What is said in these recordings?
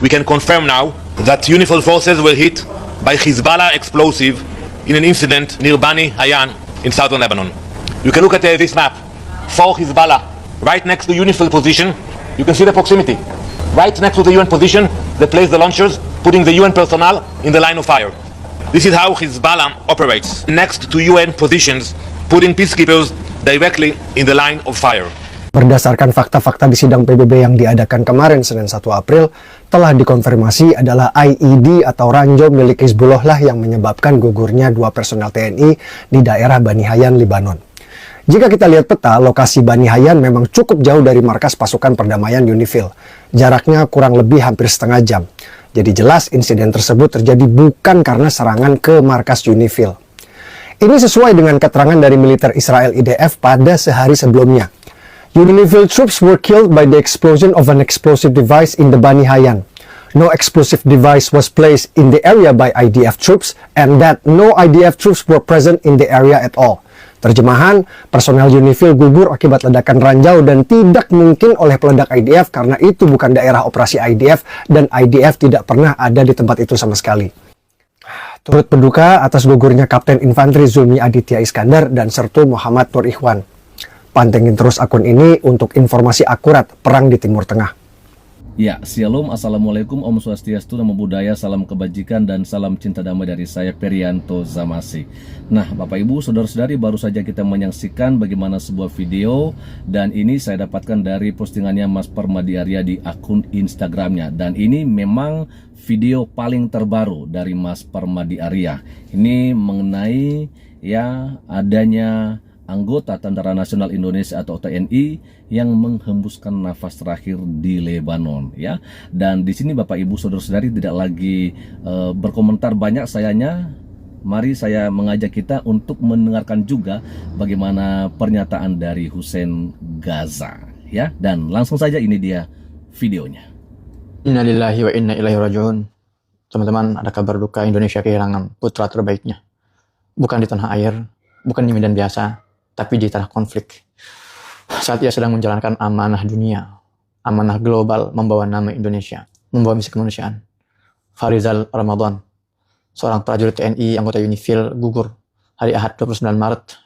we can confirm now that UNIFIL forces were hit by Hezbollah explosive in an incident near Bani Hayan in southern Lebanon. You can look at this map. For Hezbollah, right next to UNIFIL position, you can see the proximity. Right next to the UN position, they place the launchers, putting the UN personnel in the line of fire. This is how Hezbollah operates. Next to UN positions, putting peacekeepers directly in the line of fire. Berdasarkan fakta-fakta di sidang PBB yang diadakan kemarin Senin 1 April, telah dikonfirmasi adalah IED atau ranjau milik Hizbullah lah yang menyebabkan gugurnya 2 personel TNI di daerah Bani Hayan, Lebanon. Jika kita lihat peta, lokasi Bani Hayan memang cukup jauh dari markas pasukan perdamaian UNIFIL. Jaraknya kurang lebih hampir setengah jam. Jadi jelas insiden tersebut terjadi bukan karena serangan ke markas UNIFIL. Ini sesuai dengan keterangan dari militer Israel IDF pada sehari sebelumnya. UNIFIL troops were killed by the explosion of an explosive device in the Bani Hayan. No explosive device was placed in the area by IDF troops and that no IDF troops were present in the area at all. Terjemahan, personel UNIFIL gugur akibat ledakan ranjau dan tidak mungkin oleh peledak IDF karena itu bukan daerah operasi IDF dan IDF tidak pernah ada di tempat itu sama sekali. Turut berduka atas gugurnya Kapten Infanteri Zulmi Aditya Iskandar dan Sertu Muhammad Nur Ikhwan. Pantengin terus akun ini untuk informasi akurat perang di Timur Tengah. Ya, Shalom, Assalamualaikum, Om Swastiastu, Namo Buddhaya, salam kebajikan dan salam cinta damai dari saya Perianto Zamasi. Nah, Bapak Ibu, Saudara-saudari, baru saja kita menyaksikan bagaimana sebuah video dan ini saya dapatkan dari postingannya Mas Permadi Arya di akun Instagramnya dan ini memang video paling terbaru dari Mas Permadi Arya. Ini mengenai ya adanya anggota Tentara Nasional Indonesia atau TNI yang menghembuskan nafas terakhir di Lebanon ya. Dan di sini Bapak Ibu Saudara-saudari tidak lagi berkomentar banyak sayanya. Mari saya mengajak kita untuk mendengarkan juga bagaimana pernyataan dari Hussein Gaza ya. Dan langsung saja ini dia videonya. Innalillahi wa inna ilaihi raji'un. Teman-teman, ada kabar duka Indonesia kehilangan putra terbaiknya. Bukan di tanah air, bukan di medan biasa, tapi di tanah konflik. Saat ia sedang menjalankan amanah dunia, amanah global membawa nama Indonesia, membawa misi kemanusiaan. Farizal Ramadan, seorang prajurit TNI anggota UNIFIL gugur hari Ahad 29 Maret,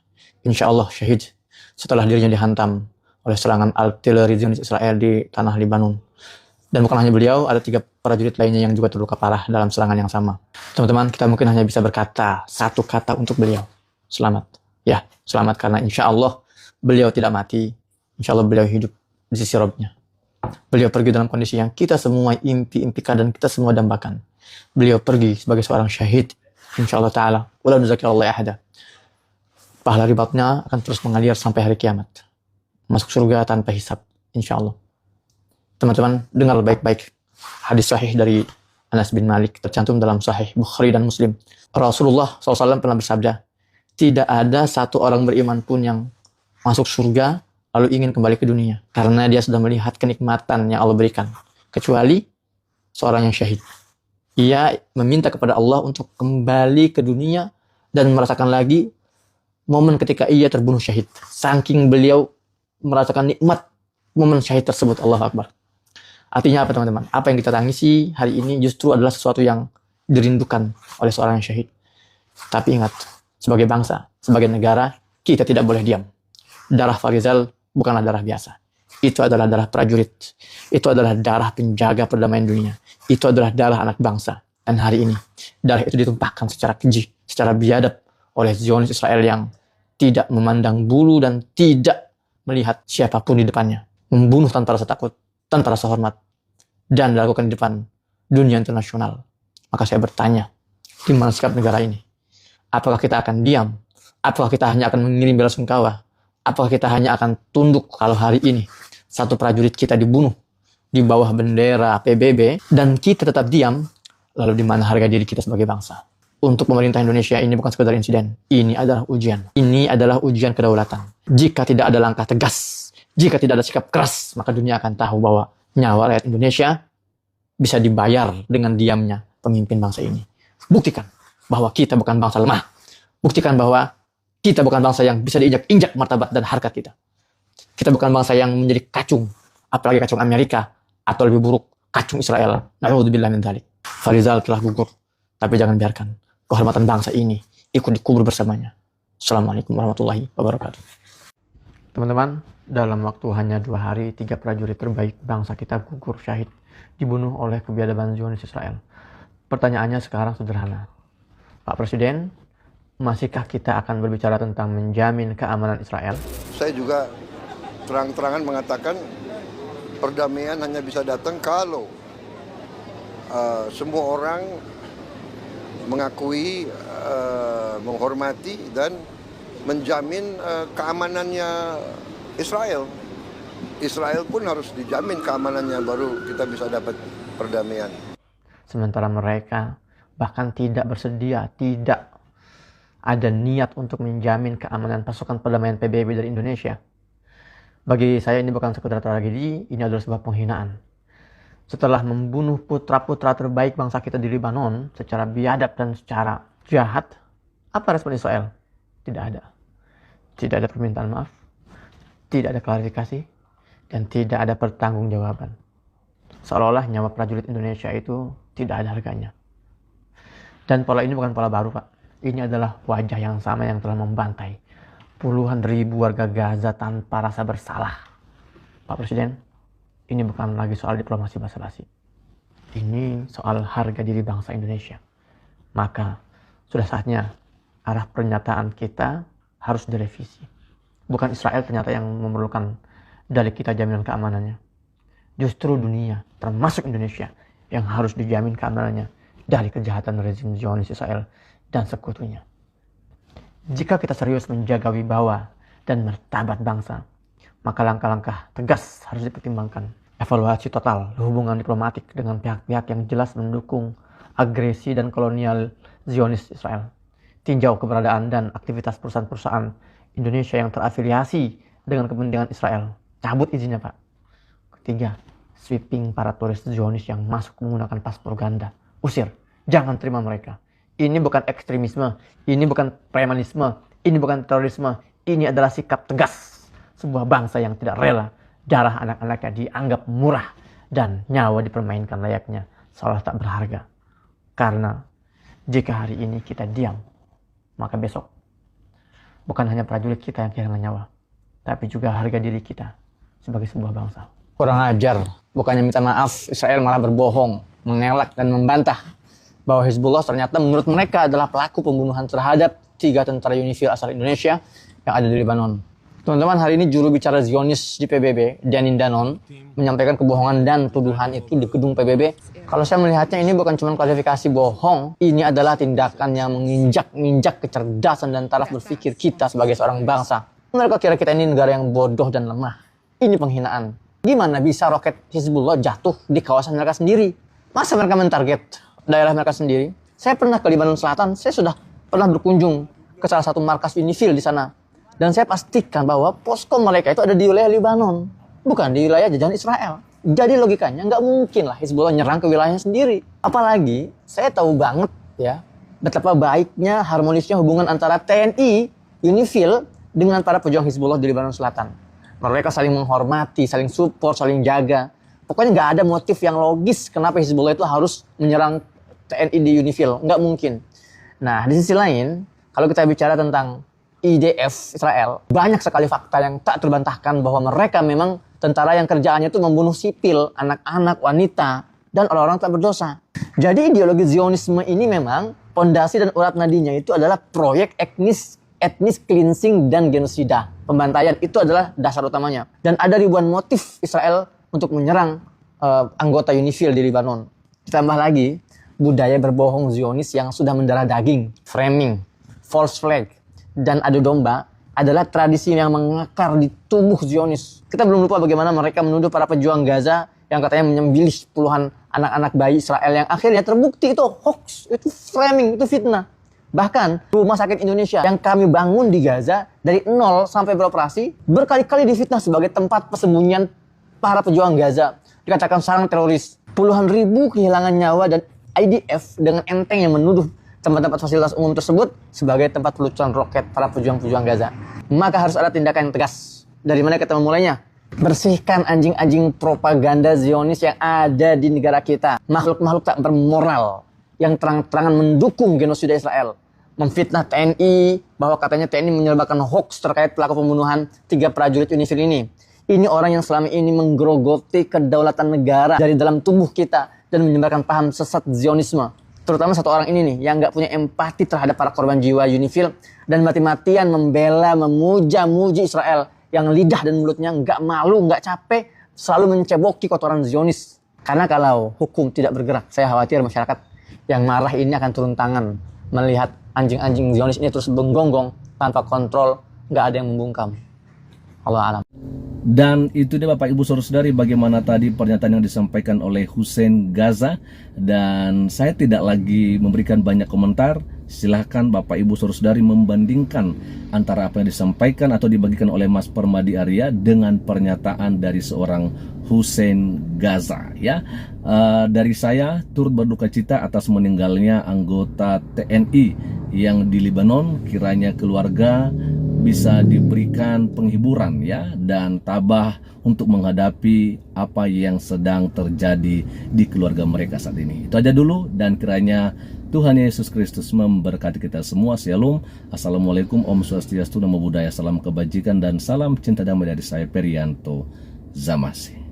insya Allah syahid setelah dirinya dihantam oleh serangan artileri Zionis Israel di tanah Lebanon. Dan bukan hanya beliau, ada 3 prajurit lainnya yang juga terluka parah dalam serangan yang sama. Teman-teman, kita mungkin hanya bisa berkata satu kata untuk beliau, selamat. Ya, selamat karena insya Allah beliau tidak mati. Insya Allah beliau hidup di sisi Rabb-Nya. Beliau pergi dalam kondisi yang kita semua impikan dan kita semua dambakan. Beliau pergi sebagai seorang syahid. Insya Allah Ta'ala. Wala nuzakirallah ahada. Pahala ribatnya akan terus mengalir sampai hari kiamat. Masuk surga tanpa hisab. Insya Allah. Teman-teman, dengar baik-baik. Hadis sahih dari Anas bin Malik tercantum dalam Sahih Bukhari dan Muslim. Rasulullah SAW pernah bersabda, tidak ada satu orang beriman pun yang masuk surga lalu ingin kembali ke dunia. Karena dia sudah melihat kenikmatan yang Allah berikan. Kecuali seorang yang syahid. Ia meminta kepada Allah untuk kembali ke dunia dan merasakan lagi momen ketika ia terbunuh syahid. Saking beliau merasakan nikmat momen syahid tersebut. Allahu Akbar. Artinya apa teman-teman? Apa yang kita tangisi hari ini justru adalah sesuatu yang dirindukan oleh seorang yang syahid. Tapi ingat, sebagai bangsa, sebagai negara, kita tidak boleh diam. Darah Farizal bukanlah darah biasa. Itu adalah darah prajurit. Itu adalah darah penjaga perdamaian dunia. Itu adalah darah anak bangsa. Dan hari ini, darah itu ditumpahkan secara keji, secara biadab oleh Zionis Israel yang tidak memandang bulu dan tidak melihat siapapun di depannya. Membunuh tanpa rasa takut, tanpa rasa hormat. Dan dilakukan di depan dunia internasional. Maka saya bertanya, di mana sikap negara ini? Apakah kita akan diam? Apakah kita hanya akan mengirim bela sungkawa? Apakah kita hanya akan tunduk kalau hari ini satu prajurit kita dibunuh di bawah bendera PBB dan kita tetap diam? Lalu di mana harga diri kita sebagai bangsa? Untuk pemerintah Indonesia ini bukan sekedar insiden. Ini adalah ujian. Ini adalah ujian kedaulatan. Jika tidak ada langkah tegas, jika tidak ada sikap keras, maka dunia akan tahu bahwa nyawa rakyat Indonesia bisa dibayar dengan diamnya pemimpin bangsa ini. Buktikan bahwa kita bukan bangsa lemah. Buktikan bahwa kita bukan bangsa yang bisa diinjak-injak martabat dan harkat kita. Kita bukan bangsa yang menjadi kacung, apalagi kacung Amerika, atau lebih buruk, kacung Israel. Na'udzubillah min dzalik. Farizal telah gugur, tapi jangan biarkan kehormatan bangsa ini ikut dikubur bersamanya. Assalamualaikum warahmatullahi wabarakatuh. Teman-teman, dalam waktu hanya 2 hari, 3 prajurit terbaik bangsa kita gugur syahid, dibunuh oleh kebiadaban Zionis Israel. Pertanyaannya sekarang sederhana. Pak Presiden, masihkah kita akan berbicara tentang menjamin keamanan Israel? Saya juga terang-terangan mengatakan perdamaian hanya bisa datang kalau semua orang mengakui, menghormati dan menjamin keamanannya Israel. Israel pun harus dijamin keamanannya, baru kita bisa dapat perdamaian. Sementara mereka bahkan tidak bersedia, tidak ada niat untuk menjamin keamanan pasukan perdamaian PBB dari Indonesia. Bagi saya ini bukan sekedar tragedi, ini adalah sebuah penghinaan. Setelah membunuh putra-putra terbaik bangsa kita di Lebanon secara biadab dan secara jahat, apa respon Israel? Tidak ada. Tidak ada permintaan maaf, tidak ada klarifikasi, dan tidak ada pertanggungjawaban. Seolah-olah nyawa prajurit Indonesia itu tidak ada harganya. Dan pola ini bukan pola baru, Pak. Ini adalah wajah yang sama yang telah membantai puluhan ribu warga Gaza tanpa rasa bersalah. Pak Presiden, ini bukan lagi soal diplomasi basa-basi. Ini soal harga diri bangsa Indonesia. Maka sudah saatnya arah pernyataan kita harus direvisi. Bukan Israel ternyata yang memerlukan dari kita jaminan keamanannya. Justru dunia, termasuk Indonesia, yang harus dijamin keamanannya dari kejahatan rezim Zionis Israel dan sekutunya. Jika kita serius menjaga wibawa dan martabat bangsa, maka langkah-langkah tegas harus dipertimbangkan. Evaluasi total hubungan diplomatik dengan pihak-pihak yang jelas mendukung agresi dan kolonial Zionis Israel. Tinjau keberadaan dan aktivitas perusahaan-perusahaan Indonesia yang terafiliasi dengan kepentingan Israel. Cabut izinnya, Pak. Ketiga, sweeping para turis Zionis yang masuk menggunakan paspor ganda. Usir, jangan terima mereka. Ini bukan ekstremisme, ini bukan premanisme, ini bukan terorisme. Ini adalah sikap tegas sebuah bangsa yang tidak rela darah anak-anaknya dianggap murah dan nyawa dipermainkan layaknya seolah tak berharga. Karena jika hari ini kita diam, maka besok bukan hanya prajurit kita yang kehilangan nyawa, tapi juga harga diri kita sebagai sebuah bangsa. Kurang ajar, bukannya minta maaf, Israel malah berbohong, mengelak dan membantah bahwa Hizbullah ternyata menurut mereka adalah pelaku pembunuhan terhadap 3 tentara Unifil asal Indonesia yang ada di Lebanon. Teman-teman, hari ini juru bicara Zionis di PBB, Janin Danon, menyampaikan kebohongan dan tuduhan itu di gedung PBB. Kalau saya melihatnya ini bukan cuma klarifikasi bohong, ini adalah tindakan yang menginjak-injak kecerdasan dan taraf berpikir kita sebagai seorang bangsa. Mereka kira kita ini negara yang bodoh dan lemah. Ini penghinaan. Gimana bisa roket Hizbullah jatuh di kawasan mereka sendiri? Masa mereka mentarget daerah mereka sendiri? Saya pernah ke Lebanon Selatan, saya sudah pernah berkunjung ke salah satu markas Unifil di sana. Dan saya pastikan bahwa posko mereka itu ada di wilayah Lebanon, bukan di wilayah jajahan Israel. Jadi logikanya nggak mungkin lah Hizbullah nyerang ke wilayahnya sendiri. Apalagi saya tahu banget ya betapa baiknya harmonisnya hubungan antara TNI, Unifil dengan para pejuang Hizbullah di Lebanon Selatan. Mereka saling menghormati, saling support, saling jaga. Pokoknya nggak ada motif yang logis kenapa Hizbullah itu harus menyerang TNI di Unifil. Nggak mungkin. Nah, di sisi lain, kalau kita bicara tentang IDF Israel, banyak sekali fakta yang tak terbantahkan bahwa mereka memang tentara yang kerjaannya itu membunuh sipil, anak-anak, wanita, dan orang-orang tak berdosa. Jadi ideologi Zionisme ini memang pondasi dan urat nadinya itu adalah proyek etnis cleansing dan genosida. Pembantaian itu adalah dasar utamanya. Dan ada ribuan motif Israel untuk menyerang anggota Unifil di Lebanon. Ditambah lagi budaya berbohong Zionis yang sudah mendarah daging, framing, false flag, dan adu domba adalah tradisi yang mengakar di tubuh Zionis. Kita belum lupa bagaimana mereka menuduh para pejuang Gaza yang katanya menyembelih puluhan anak-anak bayi Israel yang akhirnya terbukti itu hoax, itu framing, itu fitnah. Bahkan rumah sakit Indonesia yang kami bangun di Gaza dari nol sampai beroperasi berkali-kali difitnah sebagai tempat persembunyian para pejuang Gaza. Dikatakan sarang teroris. Puluhan ribu kehilangan nyawa dan IDF dengan enteng yang menuduh tempat-tempat fasilitas umum tersebut sebagai tempat peluncuran roket para pejuang-pejuang Gaza. Maka harus ada tindakan yang tegas. Dari mana kita memulainya? Bersihkan anjing-anjing propaganda Zionis yang ada di negara kita. Makhluk-makhluk tak bermoral yang terang-terangan mendukung genosida Israel. Memfitnah TNI bahwa katanya TNI menyebarkan hoax terkait pelaku pembunuhan 3 prajurit UNIFIL ini. Ini orang yang selama ini menggerogoti kedaulatan negara dari dalam tubuh kita dan menyebarkan paham sesat Zionisme. Terutama satu orang ini nih yang nggak punya empati terhadap para korban jiwa UNIFIL dan mati-matian membela, memuja-muji Israel yang lidah dan mulutnya nggak malu, nggak capek, selalu menceboki kotoran Zionis. Karena kalau hukum tidak bergerak, saya khawatir masyarakat yang marah ini akan turun tangan melihat anjing-anjing Zionis ini terus menggonggong tanpa kontrol, nggak ada yang membungkam. Allah alam. Dan itu dia Bapak Ibu Saudara-saudari bagaimana tadi pernyataan yang disampaikan oleh Hussein Gaza. Dan saya tidak lagi memberikan banyak komentar. Silahkan Bapak Ibu Saudara-saudari membandingkan antara apa yang disampaikan atau dibagikan oleh Mas Permadi Arya dengan pernyataan dari seorang Hussein Gaza ya. Dari saya turut berduka cita atas meninggalnya anggota TNI yang di Lebanon. Kiranya keluarga bisa diberikan penghiburan ya dan tabah untuk menghadapi apa yang sedang terjadi di keluarga mereka saat ini. Itu aja dulu dan kiranya Tuhan Yesus Kristus memberkati kita semua. Shalom. Assalamualaikum. Om Swastiastu, Namo Buddhaya, salam kebajikan dan salam cinta damai dari saya Perianto Zamasi.